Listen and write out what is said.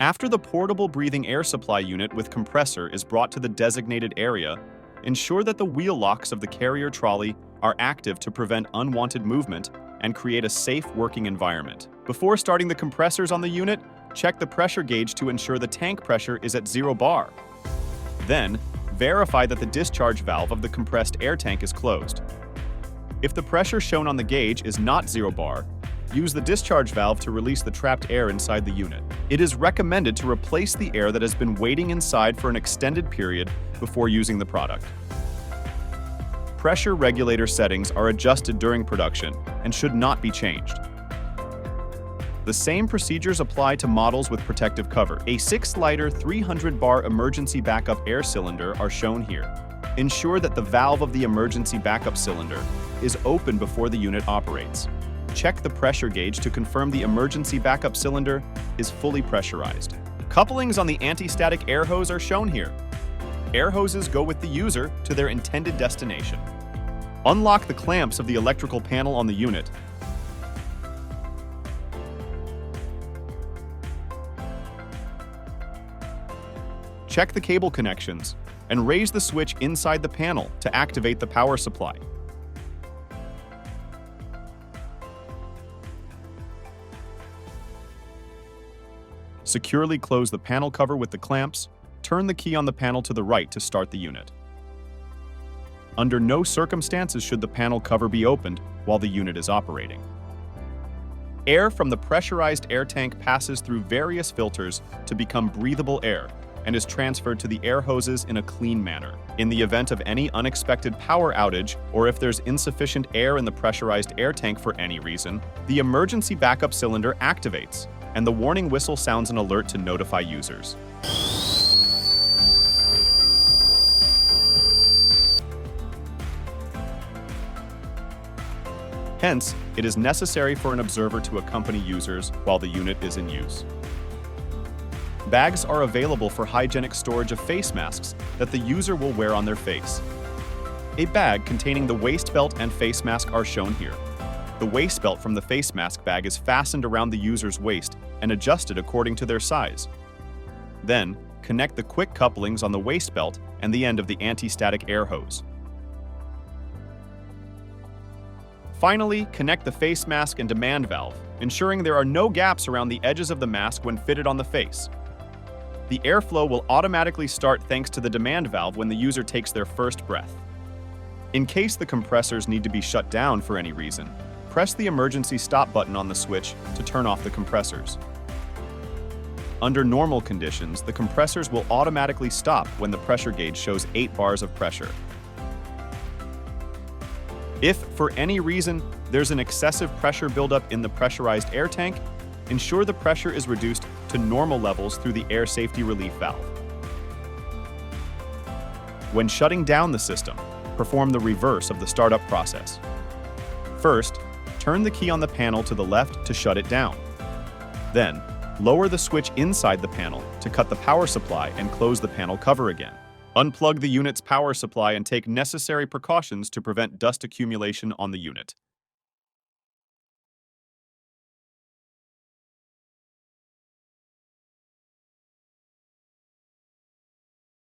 After the portable breathing air supply unit with compressor is brought to the designated area, ensure that the wheel locks of the carrier trolley are active to prevent unwanted movement and create a safe working environment. Before starting the compressors on the unit, check the pressure gauge to ensure the tank pressure is at 0 bar. Then, verify that the discharge valve of the compressed air tank is closed. If the pressure shown on the gauge is not 0 bar, use the discharge valve to release the trapped air inside the unit. It is recommended to replace the air that has been waiting inside for an extended period before using the product. Pressure regulator settings are adjusted during production and should not be changed. The same procedures apply to models with protective cover. A 6-liter 300-bar emergency backup air cylinder are shown here. Ensure that the valve of the emergency backup cylinder is open before the unit operates. Check the pressure gauge to confirm the emergency backup cylinder is fully pressurized. Couplings on the anti-static air hose are shown here. Air hoses go with the user to their intended destination. Unlock the clamps of the electrical panel on the unit. Check the cable connections and raise the switch inside the panel to activate the power supply. Securely close the panel cover with the clamps. Turn the key on the panel to the right to start the unit. Under no circumstances should the panel cover be opened while the unit is operating. Air from the pressurized air tank passes through various filters to become breathable air and is transferred to the air hoses in a clean manner. In the event of any unexpected power outage, or if there's insufficient air in the pressurized air tank for any reason, the emergency backup cylinder activates, and the warning whistle sounds an alert to notify users. Hence, it is necessary for an observer to accompany users while the unit is in use. Bags are available for hygienic storage of face masks that the user will wear on their face. A bag containing the waist belt and face mask are shown here. The waist belt from the face mask bag is fastened around the user's waist and adjusted according to their size. Then, connect the quick couplings on the waist belt and the end of the anti-static air hose. Finally, connect the face mask and demand valve, ensuring there are no gaps around the edges of the mask when fitted on the face. The airflow will automatically start thanks to the demand valve when the user takes their first breath. In case the compressors need to be shut down for any reason, press the emergency stop button on the switch to turn off the compressors. Under normal conditions, the compressors will automatically stop when the pressure gauge shows 8 bars of pressure. If, for any reason, there's an excessive pressure buildup in the pressurized air tank, ensure the pressure is reduced to normal levels through the air safety relief valve. When shutting down the system, perform the reverse of the startup process. First, turn the key on the panel to the left to shut it down. Then, lower the switch inside the panel to cut the power supply and close the panel cover again. Unplug the unit's power supply and take necessary precautions to prevent dust accumulation on the unit.